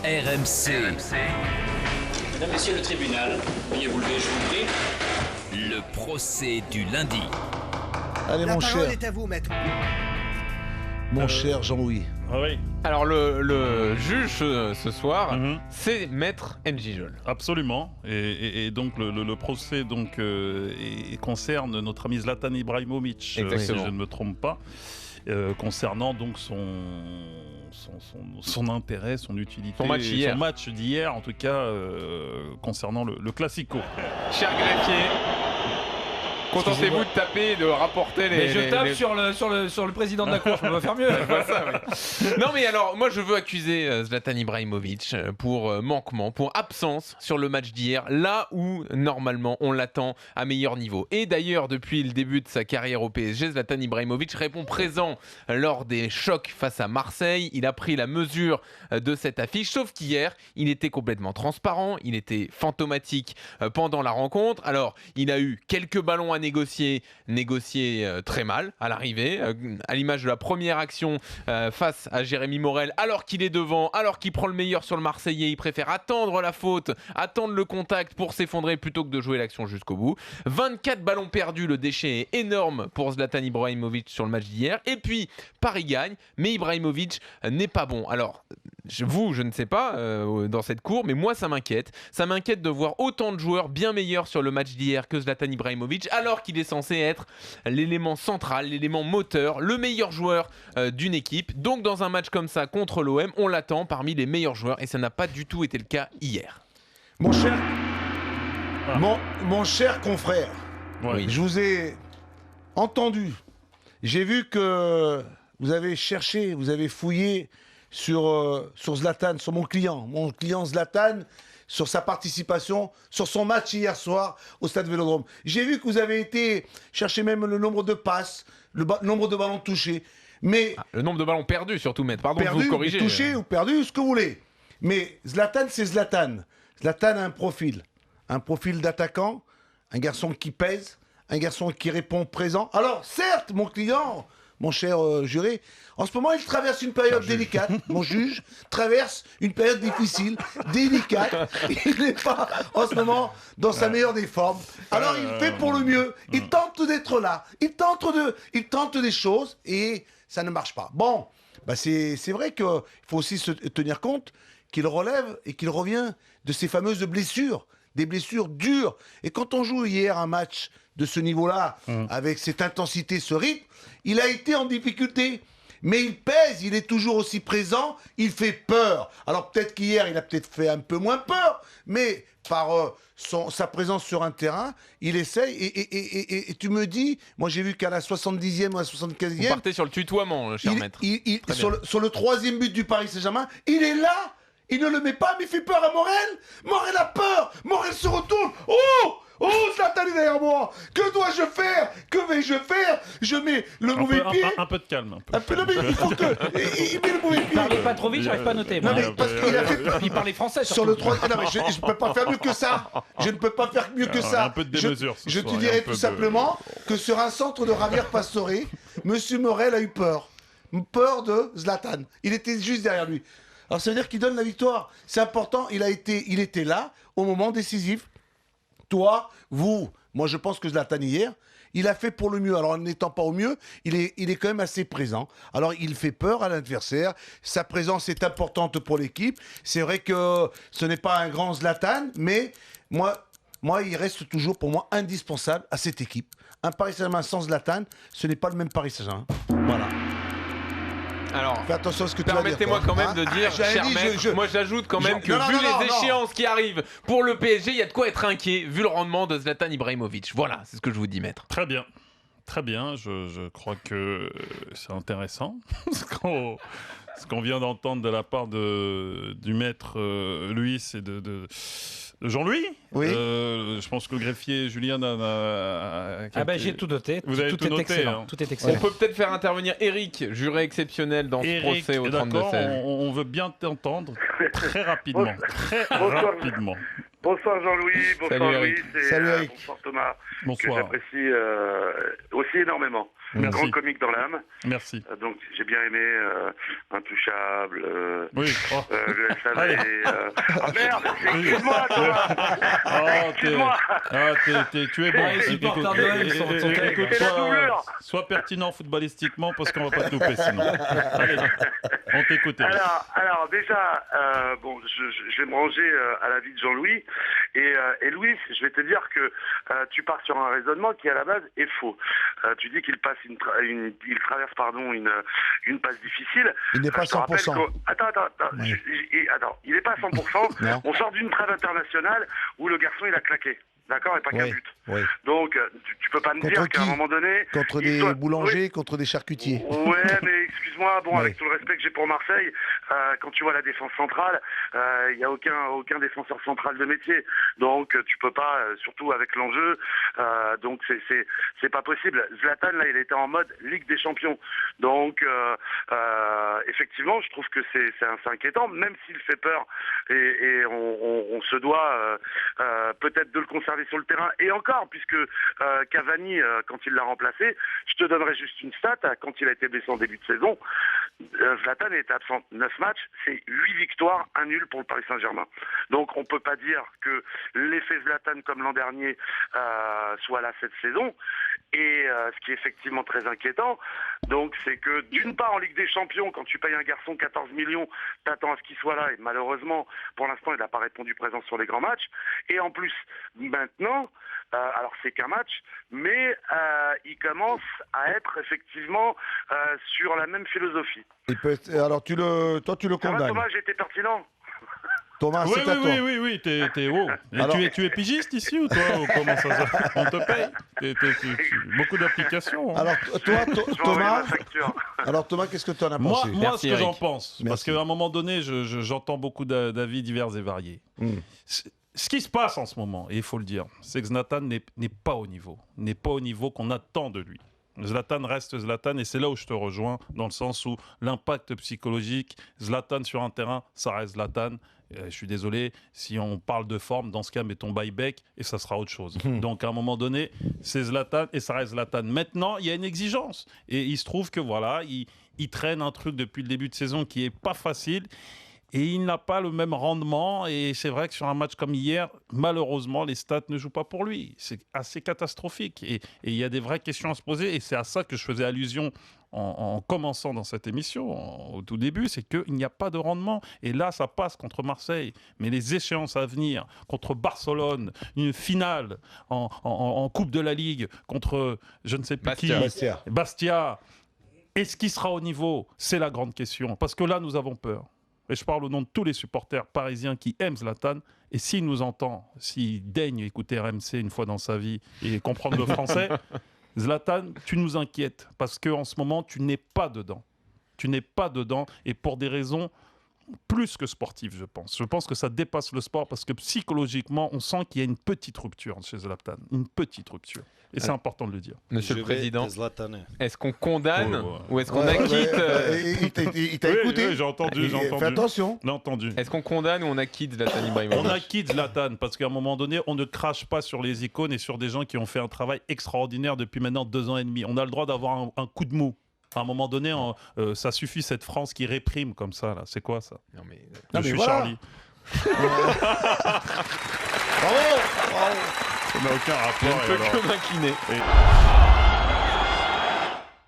RMC. Mesdames, Messieurs, le tribunal, veuillez vous lever, je vous prie. Le procès du lundi. Allez, La mon parole cher, est à vous, maître. mon cher Jean-Louis. Ah oui, Alors le juge ce soir, c'est Maître N'Gijol. absolument. Et donc le procès donc concerne notre ami Zlatan Ibrahimovic, si Exactement. je ne me trompe pas, concernant donc son intérêt, son utilité, Son match d'hier, en tout cas concernant le Classico. Cher greffier, contentez-vous de taper et de rapporter les... Mais je tape les- sur le président de la cour, je peux pas faire mieux. Je vois ça, oui. Non mais alors, moi je veux accuser Zlatan Ibrahimovic pour manquement, pour absence sur le match d'hier, là où normalement on l'attend à meilleur niveau. Et d'ailleurs, depuis le début de sa carrière au PSG, Zlatan Ibrahimovic répond présent lors des chocs face à Marseille. Il a pris la mesure de cette affiche, sauf qu'hier, il était complètement transparent, il était fantomatique pendant la rencontre. Alors, il a eu quelques ballons à négocier très mal à l'arrivée, à l'image de la première action face à Jérémy Morel, alors qu'il est devant, alors qu'il prend le meilleur sur le Marseillais, il préfère attendre la faute, attendre le contact pour s'effondrer plutôt que de jouer l'action jusqu'au bout. 24 ballons perdus, le déchet est énorme pour Zlatan Ibrahimovic sur le match d'hier. Et puis, Paris gagne, mais Ibrahimovic n'est pas bon. Alors, je ne sais pas dans cette cour, mais moi ça m'inquiète. Ça m'inquiète de voir autant de joueurs bien meilleurs sur le match d'hier que Zlatan Ibrahimovic, alors qu'il est censé être l'élément central, l'élément moteur, le meilleur joueur d'une équipe. Donc dans un match comme ça contre l'OM, on l'attend parmi les meilleurs joueurs et ça n'a pas du tout été le cas hier. Mon cher, Ah. mon cher confrère, Ouais. je vous ai entendu. J'ai vu que vous avez cherché, vous avez fouillé sur Zlatan, sur mon client Zlatan, sur sa participation, sur son match hier soir au Stade Vélodrome. J'ai vu que vous avez été chercher même le nombre de passes, le nombre de ballons touchés. Mais Le nombre de ballons perdus surtout, maître. Pardon de perdu, vous corriger. touché ou perdu, ce que vous voulez. Mais Zlatan, c'est Zlatan. Zlatan a un profil d'attaquant, un garçon qui pèse, un garçon qui répond présent. Alors, certes, mon client, mon cher juré, en ce moment, il traverse une période délicate. Mon juge traverse une période difficile, délicate. Il n'est pas, en ce moment, dans sa meilleure des formes. Alors, il fait pour le mieux. Il tente d'être là. Il tente des choses et ça ne marche pas. Bon, bah c'est vrai qu'il faut aussi se tenir compte qu'il relève et qu'il revient de ces fameuses blessures, des blessures dures. Et quand on joue hier un match de ce niveau-là, avec cette intensité, ce rythme, il a été en difficulté. Mais il pèse, il est toujours aussi présent, il fait peur. Alors peut-être qu'hier, il a peut-être fait un peu moins peur, mais par sa présence sur un terrain, il essaye. Et tu me dis, moi j'ai vu qu'à la 70e ou à la Vous 75e, partez sur le tutoiement, cher maître. Très bien. sur le troisième but du Paris Saint-Germain, il est là. Il ne le met pas, mais il fait peur à Morel. Morel a peur. Morel se retourne. Oh, Zlatan est derrière moi. Que dois-je faire? Que vais-je faire? Je mets le mauvais pied. Un peu de calme. Un peu, non, mais il faut que. Il met le mauvais pied. Parlez pas trop vite, j'arrive pas à noter. Non, moi. mais parce qu'il a fait. Puis parlez français Sur surtout. le 3. Non, mais je ne peux pas faire mieux que ça. Je ne peux pas faire mieux que ça. Un peu de démesure ce Je soir, te et dirais un peu tout de- simplement que sur un centre de Javier Pastore, Monsieur Morel a eu peur. Peur de Zlatan. Il était juste derrière lui. Alors ça veut dire qu'il donne la victoire. C'est important. Il était là au moment décisif. Toi, vous, moi je pense que Zlatan hier, il a fait pour le mieux. Alors en n'étant pas au mieux, il est quand même assez présent. Alors il fait peur à l'adversaire. Sa présence est importante pour l'équipe. C'est vrai que ce n'est pas un grand Zlatan, mais moi, il reste toujours pour moi indispensable à cette équipe. Un Paris Saint-Germain sans Zlatan, ce n'est pas le même Paris Saint-Germain. Voilà. Alors, Fais attention à ce que tu vas dire. permettez-moi toi. quand même de dire, j'avais cher dit, maître, moi j'ajoute quand même que non, vu non, les non. échéances qui arrivent pour le PSG, il y a de quoi être inquiet vu le rendement de Zlatan Ibrahimovic. Voilà, c'est ce que je vous dis, maître. Très bien. Très bien, je crois que c'est intéressant ce qu'on vient d'entendre de la part du maître Louis et de Jean-Louis. Oui. Je pense que le greffier Julien a Ah ben j'ai tout noté. Vous avez tout est noté, excellent. hein. Tout est On excellent. peut peut-être faire intervenir Eric, juré exceptionnel dans ce Eric, procès au d'accord, 32-16. on veut bien t'entendre très rapidement. Très Bonsoir. rapidement. Bonsoir Jean-Louis, bonsoir Salut, Eric. Louis, Salut, Eric. bonsoir Thomas, que Bonsoir. j'apprécie aussi énormément. Merci. grand comique dans l'âme. Merci. Donc j'ai bien aimé Intouchable, Oui. Oh. le SAV. Allez. Ah merde, excuse-moi, toi. Oh, Excuse-moi. tu es bon. Les supporters de l'OM sont Écoute, C'est la doublure. sois pertinent footballistiquement parce qu'on va pas te louper sinon. Allez, on t'écoute. Eric. Alors déjà, bon, je vais me ranger à l'avis de Jean-Louis. Et Louis, je vais te dire que tu pars sur un raisonnement qui à la base est faux. Tu dis qu'il passe il traverse une passe difficile. Il n'est pas Je te rappelle 100%. Attends, Oui. attends, il n'est pas à 100%. Non. On sort d'une trêve internationale où le garçon il a claqué. D'accord, et pas qu'un Oui, but. oui. Donc, tu peux pas me Contre dire qu'à un qui moment donné... Contre il des soit- boulangers, contre des charcutiers. Ouais, mais excuse-moi, bon, Oui. avec tout le respect que j'ai pour Marseille, quand tu vois la défense centrale, il n'y a aucun défenseur central de métier. Donc, tu peux pas, surtout avec l'enjeu, donc c'est pas possible. Zlatan, là, il était en mode Ligue des Champions. Donc, effectivement, je trouve que c'est inquiétant, même s'il fait peur, et on se doit peut-être de le conserver sur le terrain. Et encore, puisque Cavani, quand il l'a remplacé, je te donnerai juste une stat, quand il a été blessé en début de saison, Zlatan était absent 9 matchs, c'est 8 victoires, 1 nul pour le Paris Saint-Germain. Donc on peut pas dire que l'effet Zlatan comme l'an dernier soit là cette saison. Et ce qui est effectivement très inquiétant, donc c'est que d'une part en Ligue des Champions, quand tu payes un garçon 14 millions, t'attends à ce qu'il soit là, et malheureusement, pour l'instant, il n'a pas répondu présent sur les grands matchs. Et en plus, maintenant, alors c'est qu'un match, mais il commence à être effectivement sur la même philosophie. Alors toi tu le Ça va, condamnes. Thomas, j'ai été pertinent. Thomas, Oui, c'est à toi. oui, t'es haut. Et Alors- tu es pigiste ici ou toi ou comment ça se... On te paye beaucoup d'applications. Hein. Alors toi, Je vais envoyer Thomas, ma facture. alors Thomas, qu'est-ce que tu en as Moi, pensé Merci, ce que j'en Eric. pense, parce Merci. qu'à un moment donné, j'entends beaucoup d'avis divers et variés. Ce qui se passe en ce moment, et il faut le dire, c'est que Zlatan n'est pas au niveau. N'est pas au niveau qu'on attend de lui. Zlatan reste Zlatan, et c'est là où je te rejoins, dans le sens où l'impact psychologique, Zlatan sur un terrain, ça reste Zlatan. Je suis désolé, si on parle de forme, dans ce cas, mets ton buyback et ça sera autre chose. Donc à un moment donné, c'est Zlatan et ça reste Zlatan. Maintenant, il y a une exigence. Et il se trouve que voilà, il traîne un truc depuis le début de saison qui est pas facile. Et il n'a pas le même rendement. Et c'est vrai que sur un match comme hier, malheureusement, les stats ne jouent pas pour lui. C'est assez catastrophique. Et il y a des vraies questions à se poser. Et c'est à ça que je faisais allusion en commençant dans cette émission, au tout début, c'est qu'il n'y a pas de rendement. Et là, ça passe contre Marseille. Mais les échéances à venir, contre Barcelone, une finale en Coupe de la Ligue, contre je ne sais plus Bastia. qui, Bastia, est-ce qu'il sera au niveau? C'est la grande question. Parce que là, nous avons peur. Et je parle au nom de tous les supporters parisiens qui aiment Zlatan. Et s'il nous entend, s'il daigne écouter RMC une fois dans sa vie et comprendre le français, Zlatan, tu nous inquiètes parce qu'en ce moment, tu n'es pas dedans. Tu n'es pas dedans et pour des raisons plus que sportives, je pense. Je pense que ça dépasse le sport parce que psychologiquement, on sent qu'il y a une petite rupture chez Zlatan. Une petite rupture. Et c'est important de le dire. Monsieur le Je vais Président, te Zlataner. est-ce qu'on condamne Ouais. ou est-ce qu'on Ouais, acquitte il t'a Oui, écouté. oui, j'ai entendu, j'ai entendu. Fais attention. J'ai entendu. Est-ce qu'on condamne ou on acquitte Zlatan Ibrahimovic? On acquitte Zlatan parce qu'à un moment donné, on ne crache pas sur les icônes et sur des gens qui ont fait un travail extraordinaire depuis maintenant 2 ans et demi. On a le droit d'avoir un coup de mou. À un moment donné, ça suffit cette France qui réprime comme ça. Là. C'est quoi ça? Non mais Je mais suis voilà. Charlie. Bravo. Ça n'a aucun je rapport. ne peux alors. que m'incliner. Et-